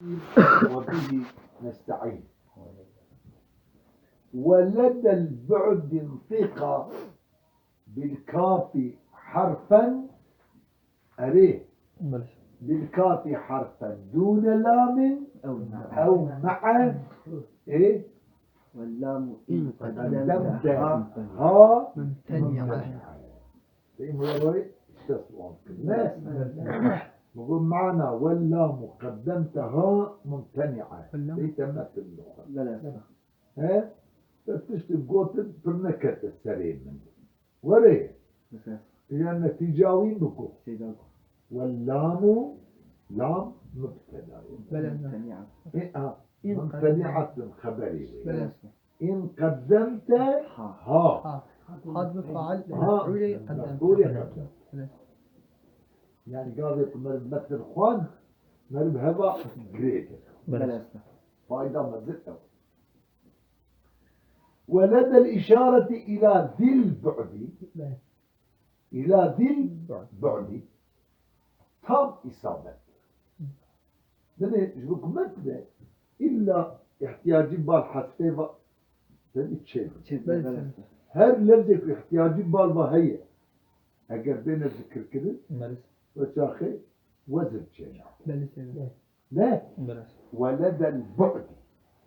وبه نستعين. ولدى البعد انطق بالكاف حرفا أريه بالكاف حرفا دون لام أو مع إيه واللام إن قدمت ها ممتنعة. نقول معنا واللام قدمتها ممتنعة ليس مثل اللغة لا ها تشتغل قوتل برنكت السرين من وريه لأن تجاوين بكو واللام لام مبتدا ممتنعة. ممتنعة خبري إن قدمت ها هذا مفعل مفعول قدم يعني قال مثل خوان مرب هذا جريت فايدة مزلة. ولدى الإشارة إلى ذي البعد إلى ذي البعد تام إصابة لأنه يقولكم مثل إلا احتياج بالحسفة تبي تشيل هل لفظك احتياج بالبهية أجر بين الذكر كده وشاخي وزن شيء لا ولدى البعد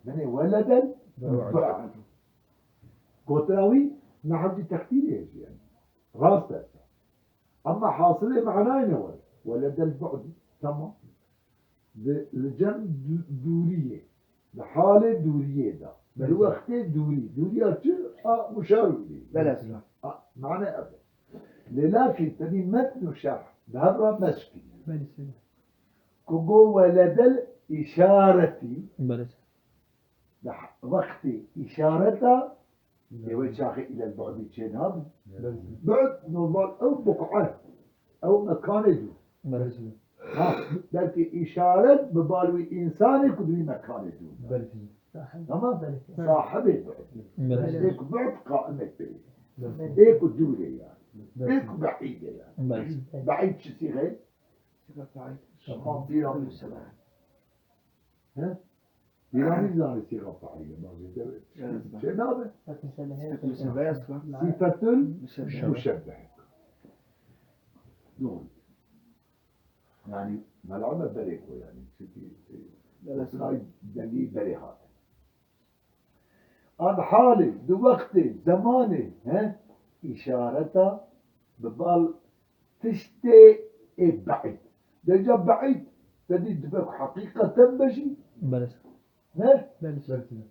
من ولدى البعد كوتراوي نعم تكتير يعني راسه أما حاصله معناه نور ولدى البعد تمام الجنب دورية لحالة دورية ده بالوقت دورية مشاور لي معنى أبدا لكن تبي متن شرح بهذا مسكين كوجو ولد الإشارة وقت إشارته يوجه شاخي إلى البعد شين هذا بعد نظر أو بقعة أو مكان دو لكن إشارة ببالوي إنسان كدوي مكان دو تمام صاحب البعد هيك بعد قائمة بيه هيك دوري يعني هيك بعيد يعني بعيد شو صيغة شخص بيراميد ها بيراميد زاني صيغة فعلية شو هذا صفة مشبهة نون يعني ملعبة بريكو يعني شتي دليل بريهات عن حالي بوقت زماني ها إشارته ببال تشتي بعيد دجا بعيد تدي دبك حقيقة بشي ها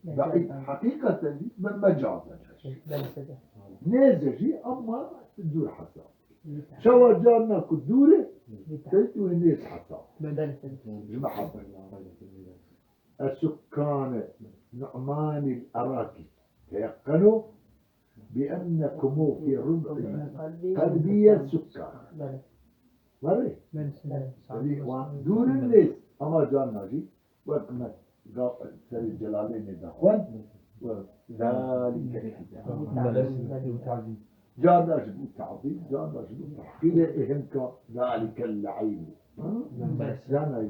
بعيد حقيقة من مجازا نازجي أما تدور حساب شو جانا كدورة تلتو الناس حساب جمع السكان نعمان الأراكي تيقنوا بأنكم في ربع قلبية سكان مري دور الناس أما جانا جي وكما سر الجلالين دخوان وذلك جانا جبو تعظيم جانا جبو تحقير إهمك ذلك اللعين جانا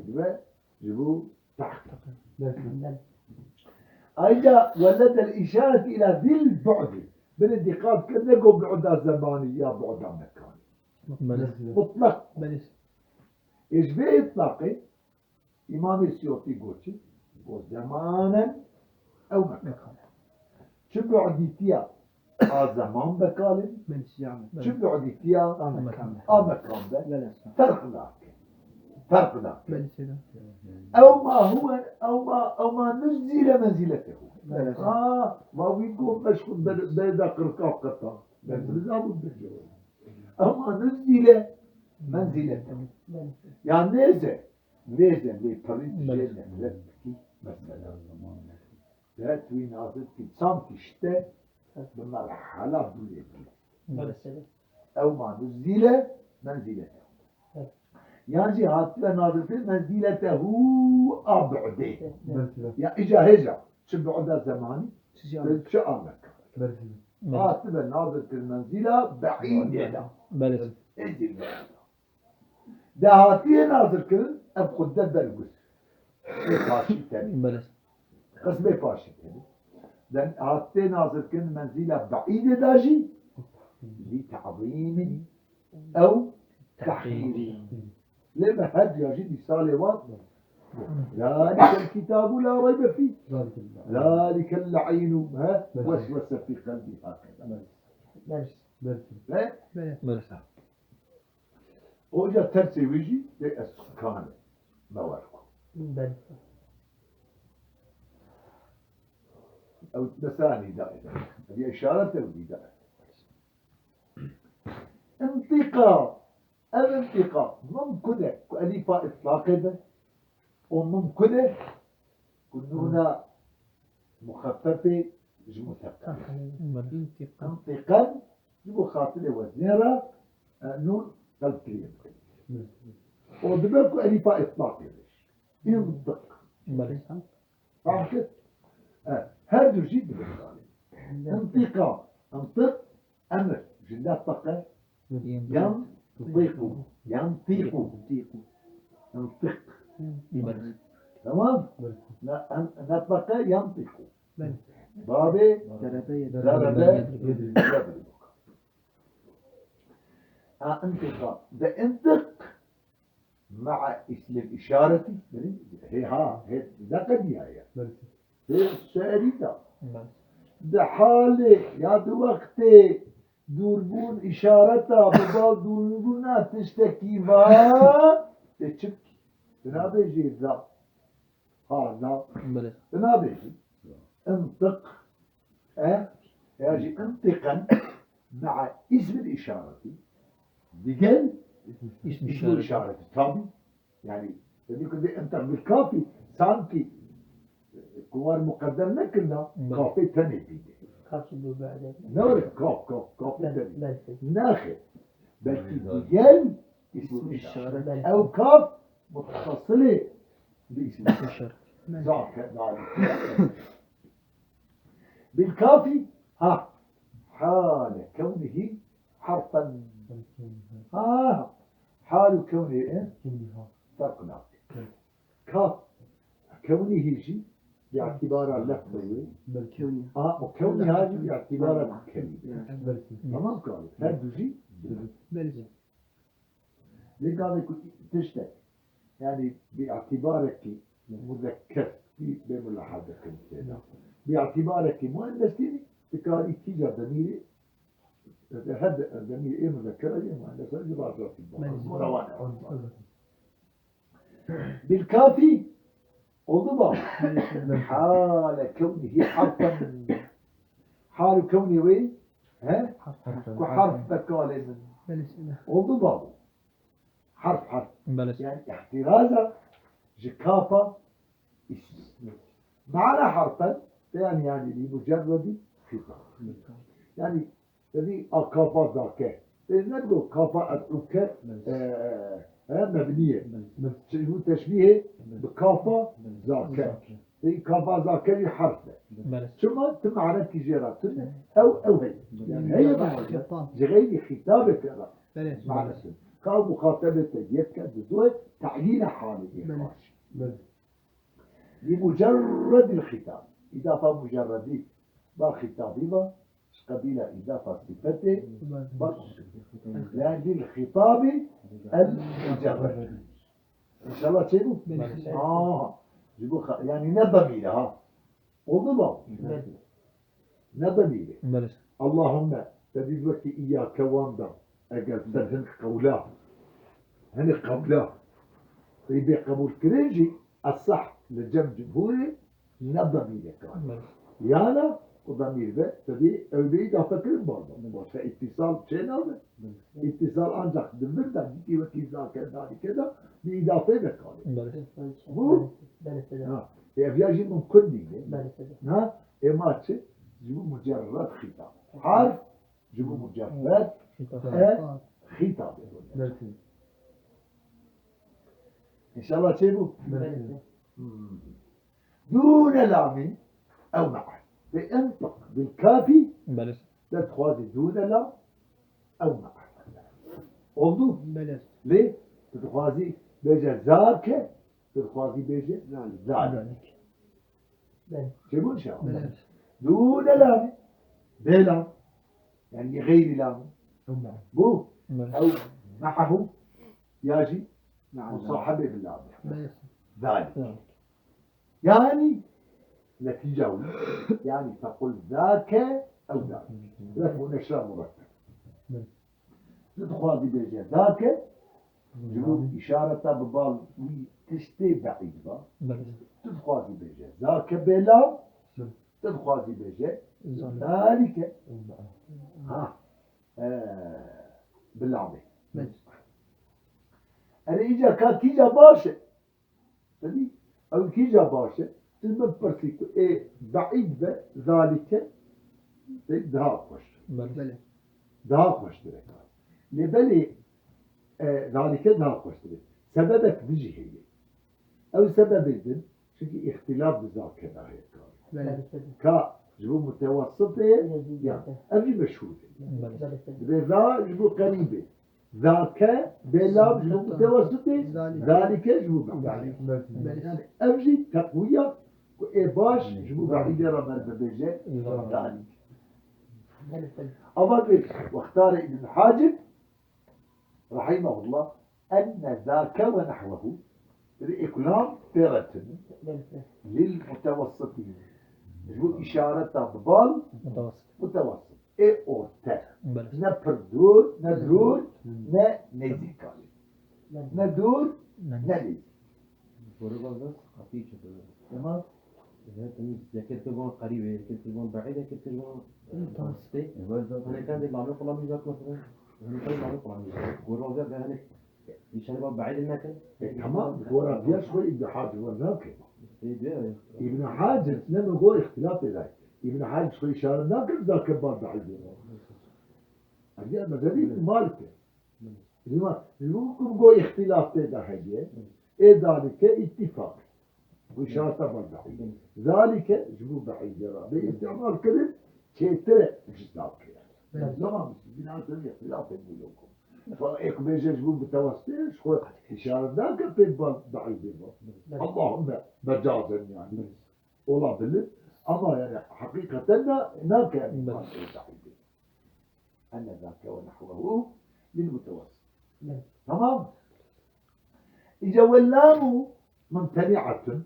جبو تحقير أيضا ولد الإشارة إلى ذي البعد بالانتقاد كنا نقول بعد زماني يا بعد مكاني مطلق إيش بيه إطلاقي إمام السيوطي قوتي زمانا أو مكانا شو بعديتيا زمان بكالم شو بعديتيا مكان فرق ذاك أو ما هو أو ما نزل منزلته ما ويقول مشغول بيدا قرقاق قطع أو ما نزل منزلته يعني نزل لطريق جنة مثلا لا توين عزيز كتسام تشتى بمرحلة دولتي أو ما نزل منزلته يعني هاتلا نازل منزلته أبعده يعني إجا هجا شو بعد زماني شو أمك هاتلا نازل المنزلة بعيدة انزل ده هاتين نازل كل أبقد برقص باشي تاني بله قسم باشي تاني لأن هاتي ناظر كن منزلة بعيدة داجي لتعظيم أو تحقير لما هد يجي صالوات ذلك الكتاب لا ريب فيه ذلك اللعين وسوس في قلبي هكذا بله وجا ترسي ويجي للسكان مواركو أو مثاني دائما هذه إشارة تودي دائما انتقاء الانتقاء ممكن ألف إطلاق به وممكن كنونا مخففة مثقلة انتقاء مخاطبة وزنرة نون قلب كلمة ودبركو ألف إطلاق به ينطق فهمت؟ هذا جد بالغالب انتقاء انطق أمر جلات طقة ينطق ينطق انطق تمام نطق ينطق بابي ضرب يضرب انطق ده انطق مع اسم الإشارة هي ده قد هي سأريدا ده حالي يا دو وقتي دوربون إشارتا ببال دوربونا تشتكي ما تشبكي بنابيجي ذا هذا بنابيجي انطق يجي انطقا مع اسم الإشارة بقل اسم الإشارة طبي يعني يقول لي انطق بالكافي سانكي كوار مقدر لكن كافي تاني بيدي نور كاف تاني ناخذ بلكي بقل اسم الإشارة أو كاف متصلة باسم الإشارة ذاك ذلك بالكافي حال كونه حرفا حال كونه ايه فرقنا كاف كونه يجي باعتبار اللفظي وكونه هذه باعتبار الكلمة تمام قال هذا يجي ليه قال يكون تشتك يعني باعتبارك مذكر في بملاحظة كده باعتبارك مؤنث تكاري تيجا ضميري هذا ضمير ايه مذكرة ايه مؤنثة يبقى في بالكافي وضبط حال كونه حرفا حال كونه وين وحرف بكال من وضبط حرف يعني احترازا جكافة اسم معنى حرفا يعني لمجرد خطاب يعني هذه كافة ذاك نقول كافة أدعوك مبنية شنو تشبيه بكافة ذاك هي كافة ذاك حرف ثم تمعنى تجارات أو هي يعني هي معنى غير خطابك معنى قال مخاطبة يكاد بزوج تعيين حاله لمجرد الخطاب إضافة مجردة ما خطابي قبيلة إضافة صفته يعني الخطاب المجرد إن شاء الله تشيبوا يعني نضمي لها وضبط نضمي له اللهم تبي وقت إياك واندا أجل سهل قولا هني قولا يبي قبول كريجي الصح للجمع جمهوري نضمي لك يانا وضمير به تبي أولي إضافة كلمة برضه فاتصال شيء هذا اتصال أنجح بالمرة دي وكذا كذا كذا بإضافة لك هو يجي من كل إما تشي جيبوا مجرد خطاب حرف جيبوا مجرد خطاب إن شاء الله تشيبوا دون لام أو معه بانطق بالكافي لا تخوازي دون لا أو معه وضوح ليه تخوازي بجا ذاك تخوازي بيجي ذلك. ذلك بله. شبون شاء بله. دون لام بلا يعني غير لام بو بله. أو معه ياجي مع مصاحبة باللام بله. ذلك يعني نتيجة يعني تقول ذاك أو ذاك لفه نشرة مرتب تدخل بيجي ذاك جنوب إشارة ببال تشتي بعيد با بله. تدخل بيجي ذاك بلا تدخل بيجي ذلك ها باللعبة بله. أنا إجا كيجا باشا تدي أو كيجا باشا تلمن برسيكو إيه بعيد ذلك ده خوش بله. ده خوش درك لبلي ذلك ده خوش درك سببك بيجي هي أو سبب الدن شكي اختلاف بذاك ده هيك بله. كا جبو متوسطة يعني أبي مشهور بله. بذا جبو قريبة ذاك بلا جبو متوسطة ذلك جبو بعيد بله. يعني أبجي تقوية باش جبو بعيد رمال ببيجي ذلك أفضل واختار ابن حاجب رحمه الله أن ذاك ونحوه الإقلام ثيرة للمتوسطين يقول إشارة ببال متوسط. متوسط إيه أو تا بله. نبردور ندرور نزيكا ندور نزيك وربما خفيف شوية. تمام إذا كنت تكون قريبة كنت تكون بعيدة كنت تكون متوسطة. أنا كان اللي عم يقول عم يجاك مثلا أنا كان عم يقول عم يجاك والرجال ده هني يشان بعيد المكان. تمام ورا بيش شوي ابن حاجب وذاك إيه ابن حاجب لما هو اختلاف ذاك ابن حاجب شوي شارع ذاك ذاك بعد بعيد هذه مذهبي مالكه لما ممكن هو اختلاف ذا إيه ذلك اتفاق وشارع بعد ذلك جبوا بعيد باستعمال كلمة شيء مش ذاك لا بناء اختلاف الملوك فإيك بيجي جبوا متوسط شو إشارة ذاك في بعيد اللهم مجازا يعني والله بالله أما يعني حقيقة هناك يعني أن ذاك ونحوه للمتوسط تمام إذا واللام ممتنعة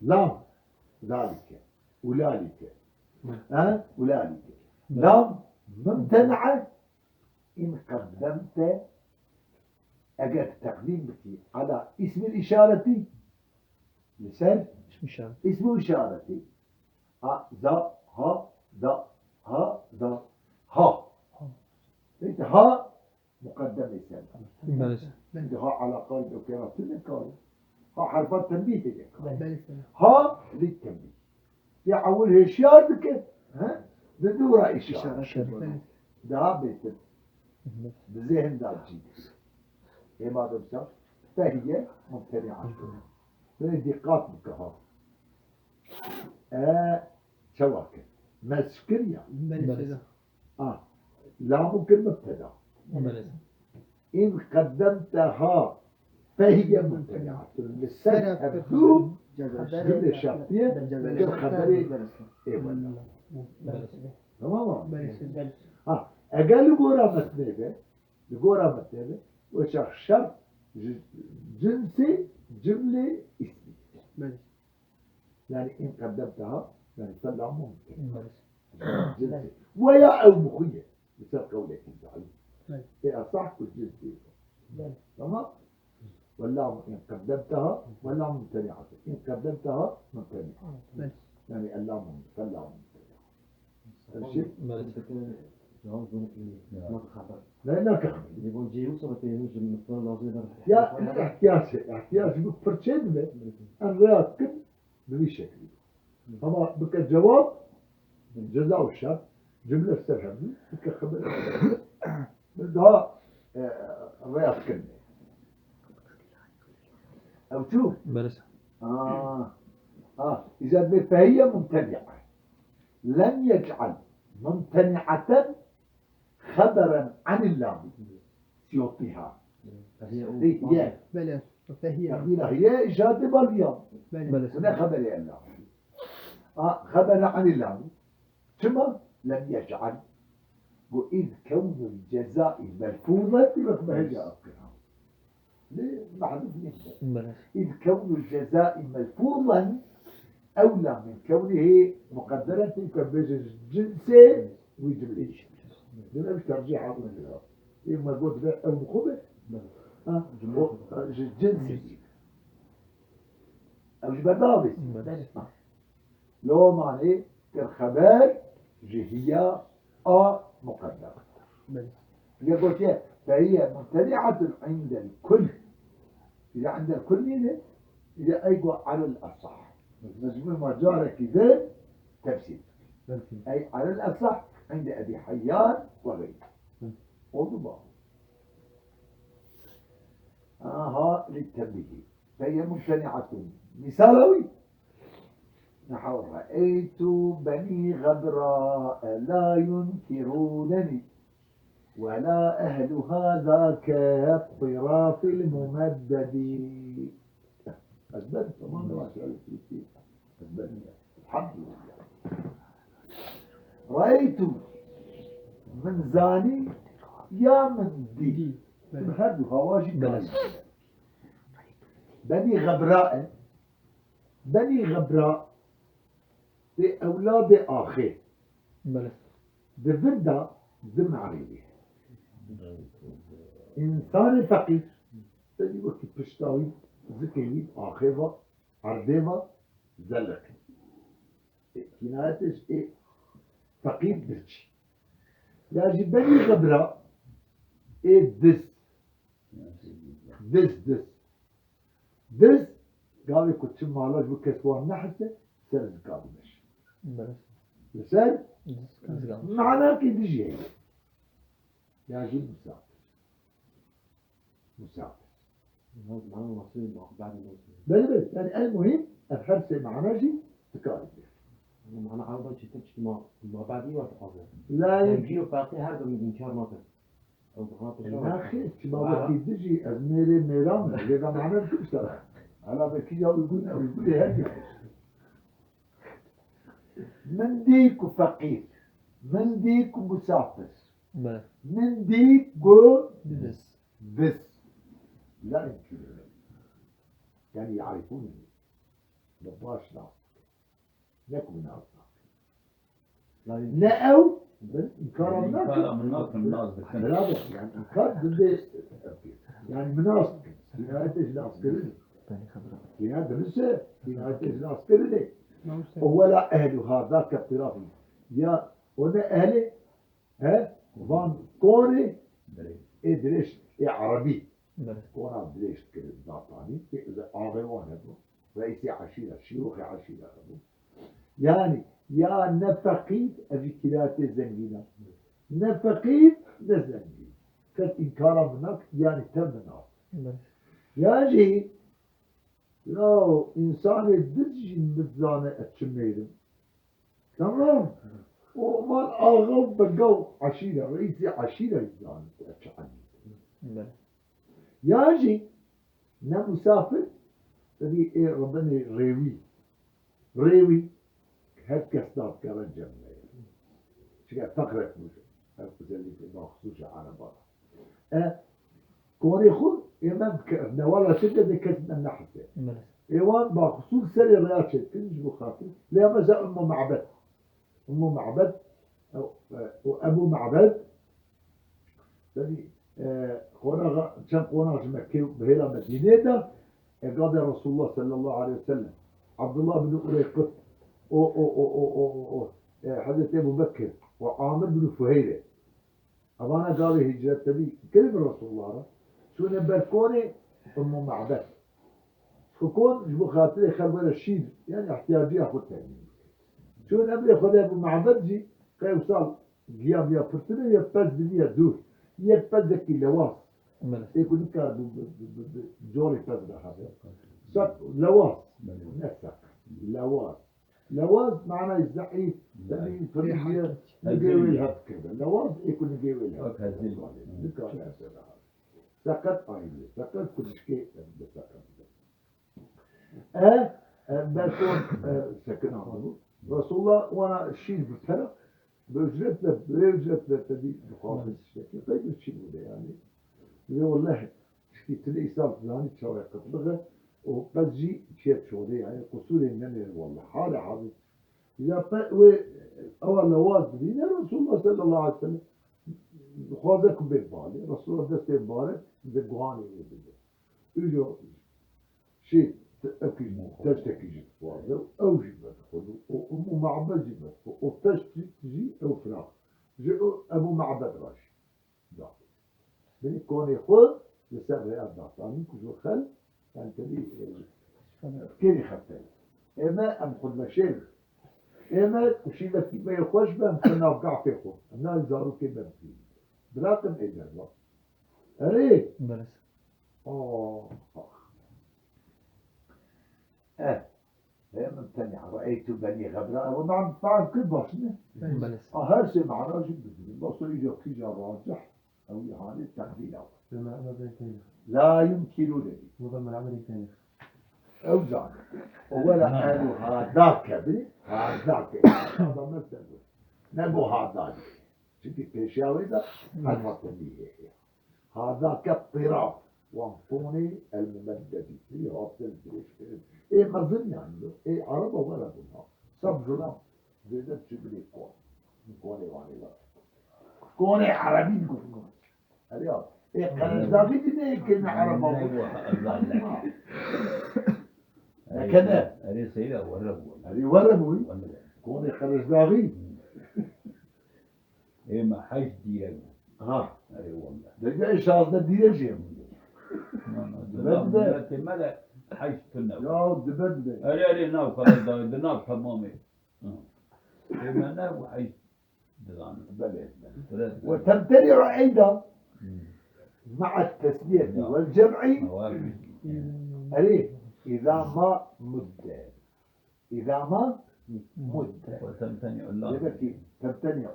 لام ذلك أولئك أولئك لام ممتنعة إن قدمت أجد تقديمك على اسم الإشارة لسان اسم إشارة ها ذا ها ذا ها ذا ها انت ها مقدم لسان انت ها على قائد وكرات النكال ها حرفات تنبيه لك ها للتنبيه يعول إشارة بك ها بدورة إشارة ده بيتم بذهن ده جيد هي ما دمسا فهي ممتنعة فهي دقات بكها شواكل مسكن يعني لا ممكن مبتدا إن قدمتها فهي ممتنعة للسنة تبدو جملة شرطية كالخبري إيه ولا تمام أقل قورة متنبة القورة متنبة وشرط شرط جنسي جملة اسمية يعني إن قدمتها يعني طلع ممكن جنسي ويا أو مخية مثل قولك الزعيم إيه أصح كل جنسي تمام ولا إن قدمتها ولا ممتنعة إن قدمتها ممتنعة يعني اللام ممتنعة الشيء لأنك يبون جيو صارت ينجم مثلا لازم يا الاحتياج بفرشين أن راكب بذي شكل طبعا بك الجواب الجزاء والشرط جملة استفهامية بك خبر ده راكب أو شوف إذا فهي ممتنعة لم يجعل ممتنعة خبرا عن اللام سيعطيها فهي هي فهي تقديرها هي إشارة باليوم بلى هنا خبر الله خبر عن الله ثم لم يجعل وإذ كون الجزاء ملفوظا يبقى هي أقرأ ليه محذوف نحن إذ كون الجزاء ملفوظا أولى من كونه مقدرا تلك الجنس ويجبليش لما مش ترجيح عقل الله إما قلت له أو مخبر جنسي أو جبدابس لو معنى كالخبر جهية مقدرة يقول كيف فهي ممتنعة عند الكل إذا عند الكل إذا أيقوا على الأصح مجموع ما جار كذا تفسير أي على الأصح عند أبي حيان وغيره وضبا للتنبيه فهي ممتنعة مثالوي نحو رأيت بني غبراء لا ينكرونني ولا أهل هذا كالطراف الممدد أثبت طبعا ما سألت فيه أثبت الحمد لله رأيت من زاني يا من دي هذا واجب بني غبراء بني غبراء في أولاد آخر بفردا ذم عريبي إنسان فقير تجي وقت بشتاوي ذكي آخر عرديبا زلق كنايتش فقير برشي يجي بني غبراء دس قال كنت مالاش بكسوان نحسه سرز قادمش لسان معناه كي تجي يجي مسافر بل يعني المهم الحرس معناجي تكارب أنا عاوز أشتكي ما بعدي وأتقابل لا يجي وفاقي هذا من إنكار ما أو بخاطر يا أخي ما وقت تجي أزميري ميران إذا معناه تشتغل على بكية ويقول أو يقول هذه من ديك فقير من ديك مسافر من ديك بس لا يمكن يعني يعرفونني نباش لا لكم من أصلا لا أو إنكار الناس يعني إنكار ضد يعني مناصب كناية إجلاس كرني كناية لسه كناية إجلاس كرني ولا أهل هذا كالطرافي يا ولا أهل وان كوني إدريش عربي كونا دريش كده ذاتاني إذا آغوان هدو رئيسي عشيرة شيوخ عشيرة هدو يعني يا نفقيد أبي كلات الزنجينة نفقيد نزنجين كالإنكار منك يعني تمنع ياجي لو إنسان الدرج متزانة أتشميرم تمام ومن آغو بقو عشيرة رئيسي عشيرة يزانة أتشعني ياجي نمسافر تبي إيه ربنا ريوي هاد كسدات كرجل شكا فقرة مش هاد اللي في مخصوص على بعض كوني خود إمام كرنا ولا شدة دي كسبنا النحسة إيوان بخصوص سري رياضة تنج بخاطر لا مثلا أم معبد وأبو معبد تبي قونا كان قونا مكة بهلا مدينة ده قال رسول الله صلى الله عليه وسلم عبد الله بن أريقط حضرت أبو بكر وعامر بن فهيرة أبانا قال هجرة تبي كلمة رسول الله شو نبركوني أم معبد فكون جبو خاطري خلونا الشيد يعني احتياجي أخذ تاني شو نبري خذ أبو معبد جي كيوصل جياب يا فرتنا يبز بني الدور يبز كي لواس يكون كاد جوري فزر هذا سك لواس نسك لواس معناه الزعيم تبي فريحة نجيوي الهب كذا لواس يكون نجيوي الهب سكت عيني سكت كل شيء بسكت بكون سكن عنده رسول الله وانا الشيء بالفرق بأجرت تدي بخاطر الشيء طيب الشيء ده يعني اللي والله شكي تلاقي صار زاني تشاور قطبه وبتجي شيء شوري يعني قصور النمر والله حالة حاضر إذا أول لواز دينا رسول الله صلى الله عليه وسلم خاذك بالبالي رسول الله دست بارك بقواني يبدأ يجو شيء أكيد تشتكي جد واضح أو جبت خذوا ومعبد جبت وتشتكي أو فراغ أبو معبد راشي ده من كون يخذ لسبب أبدا ثاني كل خل يعني تبي كيري خطين إما أم خذ مشين إما وشي بس ما يخش بهم كنا وقع فيه أنا يزارو كده فيه براتم إيجار الله أري بلس ممتنع رأيت بني غبراء ونعم فعل كل باشنة بلس هر شيء مع راجل بدون بصر يجي في راجح أو يعني التقدير لا يمكن لي مضمن عملي ثاني أو ذاك ولا قالوا هذاك بني هذاك هذا مثل نبو هذاك شتي بيشاوي ذا هالمطلبية هذاك الطراف وانفوني الممدد في عاصل بريش إيه مظن يعني إيه عربة ولا بنا سب ظلام زيادة شبلي كوني واني لا كوني عربي نقول اليوم إيه كان داخل دي كلمة عربة ولا كذا هذه سيدة وربو هذه وربوي كوني خرج داغي إيه ما حيش ديالو ها هذه والله ده إيش هذا ديجي دبدة ملا حيش كنا يا دبدة هذه ناو خلاص ده ناو حمامي إيه ما ناو حيش دلان بلى وتمتنع أيضا مع التسمية والجمع مواقف أريه إذا ما مد إذا ما مد وتمتنع الله التي تمتنع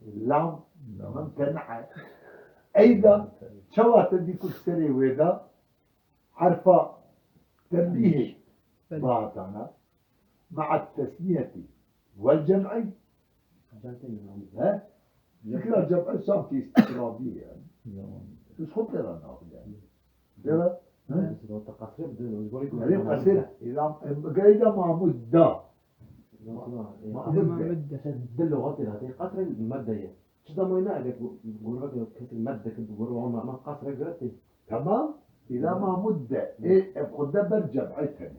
لام ممتنع أيضا شوى تدي كل سري ويدا حرف تنبيه باطنا مع التسمية والجمع ها ذكر الجمع صارت استقرابية يعني مش خطر أنا يعني ده لو تقصير بده يعني قصير إذا ما مدة ده اللغات هذه قصر المادة هي شو ما ينادي يقول لك كيف المادة كيف يقولوا ما قصر جرتي تمام إذا ما مدة إيه خد برجع بعتها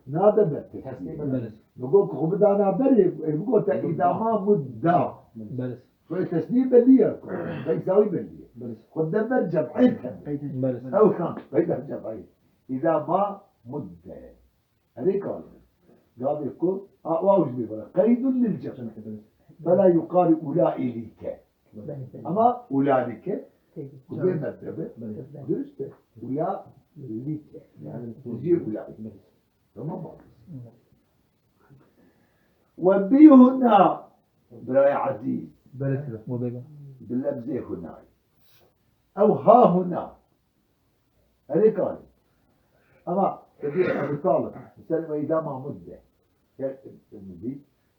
نادى بالتسمية نقول خد أنا بري نقول إذا ما مدة بلس فالتسمية بلية بيساوي بلية خد برجع بعتها بلس أو كان برجع بعيد إذا ما مدة هذيك قال يقول واوج بيقول قيد للجمع فلا يقال أولئك أما أولئك وبين مدبة درست أولئك يعني تجي أولئك تمام وبي هنا براي عزيز بلس وبيبا باللفظ هنا أو ها هنا هذيك قال أما تبي أبو طالب مثلا وإذا ما مدة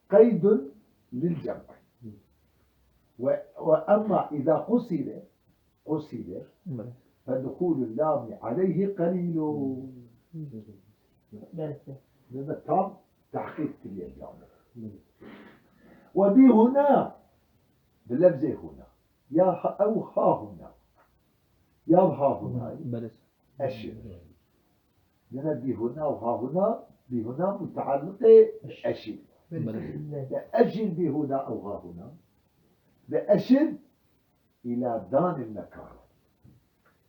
قيد للجمع وأما إذا قصد فدخول اللام عليه قليل لأن التام تحقيق كل الجامع وبي هنا باللفظ هنا يا أو ها هنا يا ها هنا بلس أشر لأن بي هنا وها هنا بي هنا متعلقة أشر أشر بي هنا أو ها هنا بأشر إلى دان المكان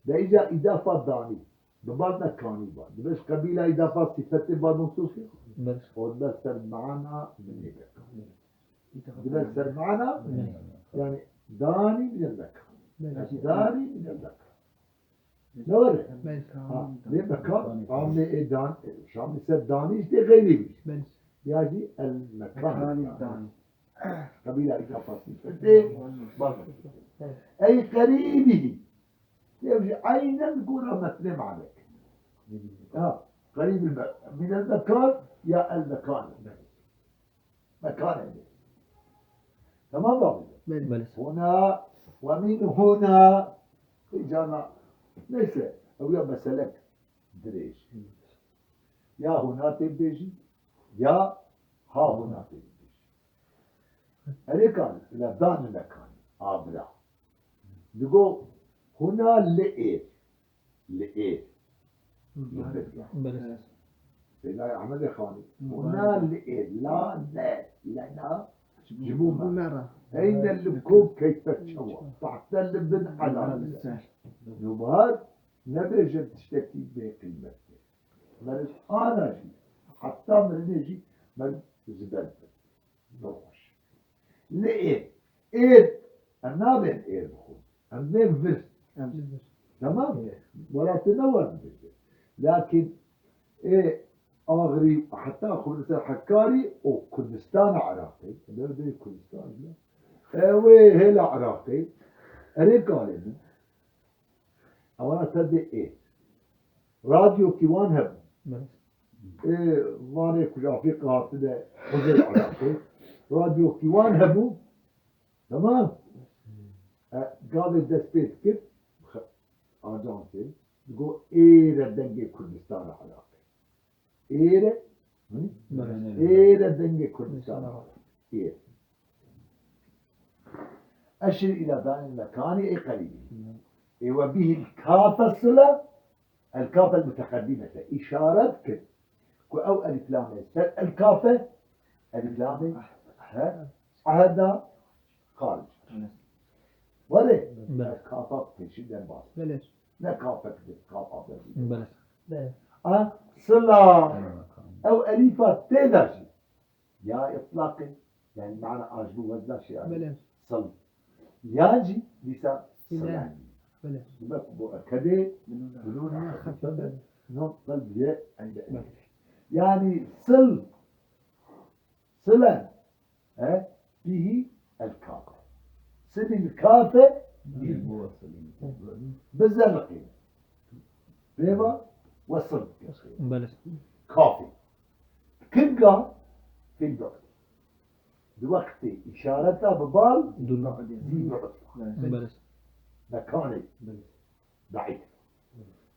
ده إذا إضافة داني ببعض مكاني بعض بس قبيلة إضافة صفة بعض نصوصي بلس وده سر معنا من هيك ده سر معنا يعني داني من المكان داني من المكان نور ليه مكان عامل إيه دان شامل سر داني إيش ده غيري يعني المكان قبيلة إضافة صفة بعض أي قريبه يمشي عينا كرة مثل عليك قريب من المكان يا المكان مكان تمام بابا بله هنا ومن هنا إجانا ليس أو يا مسلك دريش يا هنا تبديجي يا ها هنا تبديجي أليكان إلى دان المكان أبدا نقول هنا لقيت بله لا عمل خاني هنا لقيت لا لنا جبوما مرة أين اللبكوب كيف تشوى تحت اللبن على نبهار نبرج تشتكي بقيمته من أنا جي حتى من نجي من زبالة نروش لقيت أنا بين بخون أنا بين تمام ولا تنور بجد. لكن أغري حتى خلص حكاري أو كردستان عراقي نردي كردستان لا وهلا عراقي أريد قالني أولا تبدي راديو كيوان هم بله ماني كجا في قاعدة خزر عراقي راديو كيوان هبو تمام قاعد الدسبيت كيف أجانسي تقول ردنجي كردستان عراقي ردنجي كردستان عراقي أشر إلى ذا المكان قريب وبه الكافة الصلة الكافة المتقدمة إشارتك أو ألف لام الكافة ألف لام هذا خارج ولا بله الكافة تشد الباص بلاش لا كافة كافة بله بله صلة أو أليفة تلاجي يا إطلاقي يعني معنى أجبو وزنا شيء بلاش صل ياجي لسا لا. صلاني بلاش كده بدون خفيفة نون قلب ياء عند يعني صلا به الكافة صل الكافة بالزرقين بيبا وصل بله كافي كنقا في الوقت بوقت إشارتها ببال دول زي بعض بله مكاني بعيد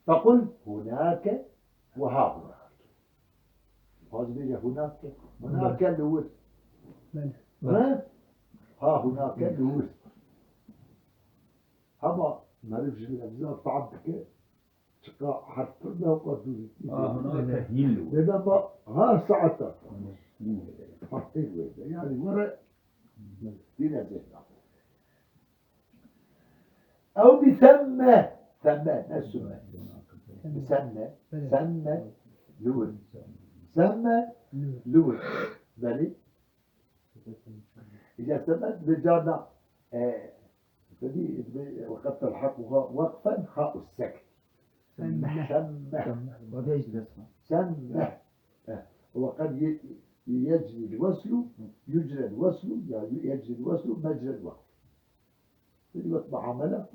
فقل هناك وها هذا بيجي هناك اللوز ها هناك اللوز هما ما نعرفش الأجزاء تعبك شقاء حرف له وقدوز هناك هيلو لما ها ساعتها حطين يعني ورق دينا زينا أو بثمة ثمة نسمة سمة لوز سمة لوز بلي إذا سمت بجانا تدي وقت الحقها وقفا خاء السكت سمة سمة وقد يجري الوصل يجري الوصل يعني يجري الوصل مجرى الوقف تدي وقت معاملة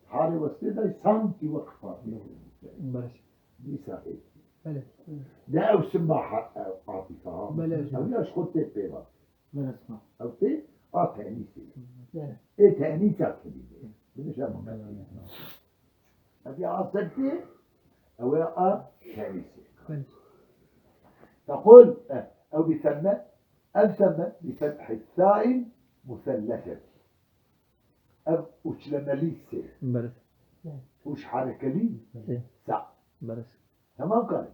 حالي وسيدة سانتي وقفة بله ليس هيك بلاش لا أو سمع عاطفة بلاش. أو لا شخص تبيرا بلاش أو تي تأنيسي بله إيه تأنيسة كلمة من شام أبي عصبتي أو تأنيسي بلاش تقول أو بثمة ثم بفتح الثاء مثلثة أو وش لما ليسي بله وش حركة لي سا بله تمام كان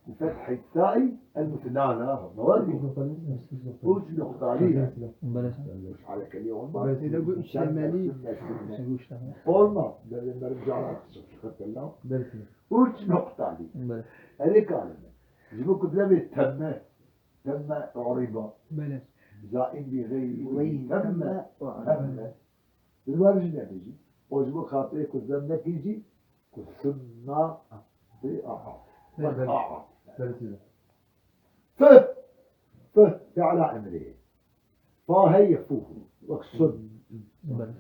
بفتح الثاء المثنانة موادي وش نقطة لي بله وش حركة لي بس إذا قلت شمالي سيقوش له فورما لما رجعنا شفت الله وش نقطة لي بله هذه كان جيبوا كتلة تم عريبة بلاش زائن بغير وين تم تم بالوارج نتيجي وجبوا خاطئ كتلة نتيجي كتلنا في ف فعل أمره فهي يفوه وقصد بلى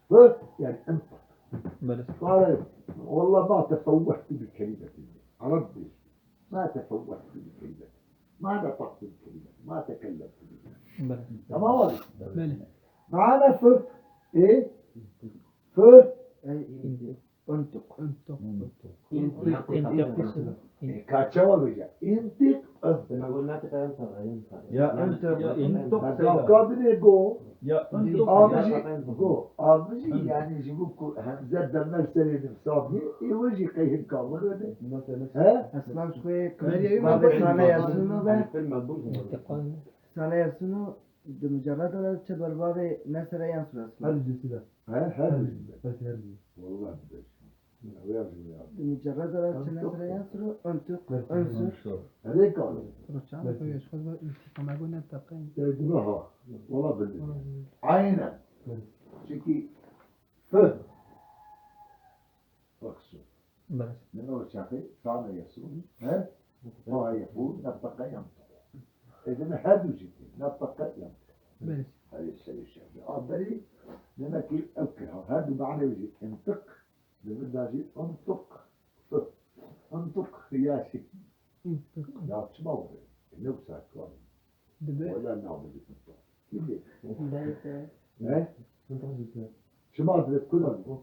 ف يعني انطق. بلى قال والله ما تفوهت بكلمة، عرفت ما تفوهت بكلمة، ما نطقت بكلمة، ما تكلمت بكلمة. بلى تمام. بلى معنا ف ايه ف انطق كاتشوا بيجا انطق لما قلنا ناطق ينطق يا أنت يا أنت قادر يقول يا أنت جو آمجي يعني يجيبوك همزة دمر سرين مصابي يوجي قيه الكامل ها اصلا شوي ما بابا بين سالا الفضل. يسونو به الفيلم مدبوس انتقال سالا يسونو بمجرد ولا تبر بابا نسر ينسو اصلا ها هذا والله بدش بمجرد ولا نسر ينسو انطق انصر هذيك قالوا رجعنا في يشخص انتقام أقول نتقين تدمها والله بدش عينا شكي ف اقصد بلى لأنه شافي كان يسون ها ما يقول نطق ينطق إذا هذا جدي نطق ينطق بلى هذا الشيء الشافي أبري لأنك أكره هذا معنى يجي انطق لمدة جي انطق ف انطق ياسي انطق لا تسمعوا نفسك دبا ولا نعمل انطق كيف بداية ها شو ما أدري كلهم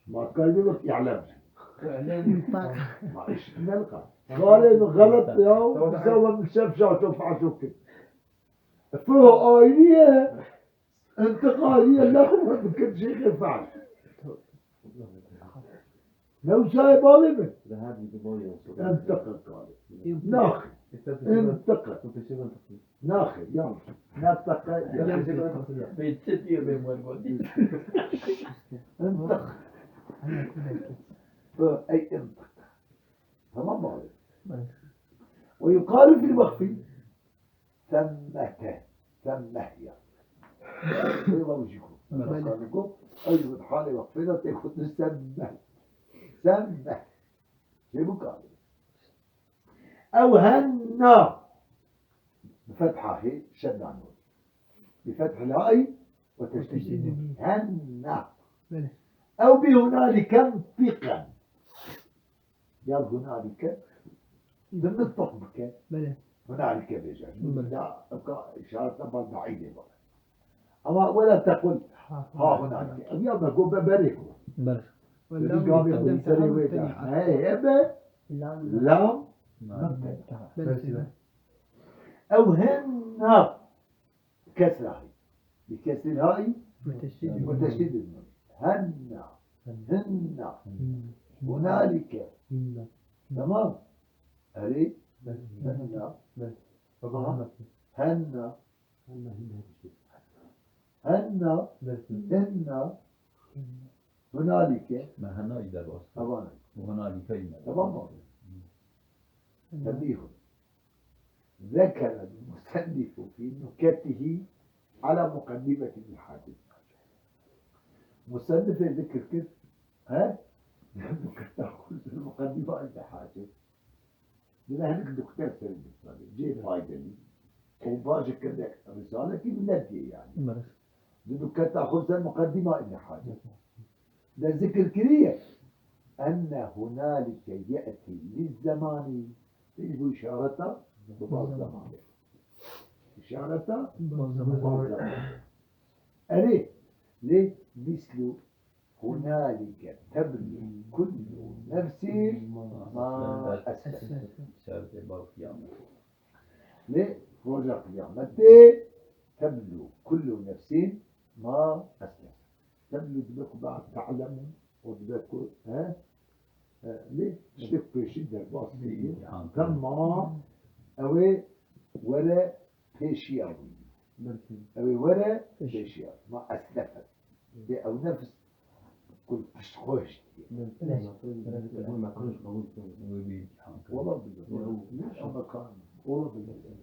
ما كان يقول لك يعلم انطق ما إيش نلقى قال إنه غلط يا سوى مشفشة وتفعل شو كده فهو آينية انتقالية لا بكل شيء يفعل لو شايف بالي ذهب لدبي انتقل قال ناخي انتقل ناخي يلا نتقل بيتسيتي بموالبودي انتقل أنا كذا فأي انتقل تمام بالي بلى ويقال في المخفي ثمة هي بيضا وجهكم أقولكم أجد حالي وقفنا تأخذ سمة شيء مقال أو هنا بفتحة هي شد عنه بفتح الهاء وتشديد هنا بلى أو بهنالك انفقا يا هنالك ضمن الطبق بلى هنالك بيجا لا أبقى إشارة بعيدة بقى أما ولا تقل ها هنالك اليوم نقول ببركه بلى اللي قام يقول سري ويدا هاي إبا لام بلى أو هن كسرة بكسر الهاء وتشديد وتشديد النون هن هنالك تمام أري هن هنالك ما هنا إذا بس طبعا وهنالك كلمة تمام تنبيه ذكر المصنف في نكته على مقدمة ابن حاتم مصنف ذكر كيف ها لأنه تأخذ المقدمة ابن حاتم لأنك دكتور سيد الإسلامي جي فايدة لي وباجي كده رسالة كيف ندي يعني بلى لأنه تأخذ المقدمة ابن حاتم ده ذكر كريه أن هنالك يأتي للزمان تجيب إشارة ببعض الزمان إشارة ببعض الزمان أليه ليه مثل هنالك تبلو كل نفس ما أسلفت شارع بارك يامه ليه رجع قيامة تبلو كل نفس ما أسلفت تبلو دبك بعد تعلم ودبك ها ليه تشتك في شدة الباصية تم أوي ولا فيشياوي أوي ولا فيشياوي ما أسلفت دي أو نفس كل تشخوش ما كانش موجود وبيجي والله بالله ليش مكان والله بالله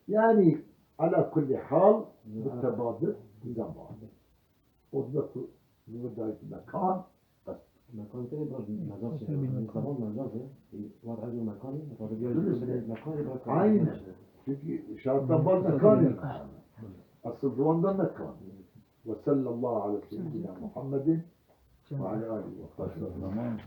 يعني على كل حال بالتبادل زمان وذكر بداية مكان مكان تاني برضه مجاز زمان مجاز وضع له مكاني وضع له مكاني عينه تجي إشارة تبادل مكان أصل رواندا نكون وصلى الله على سيدنا محمد وعلى آله وصحبه Tamam.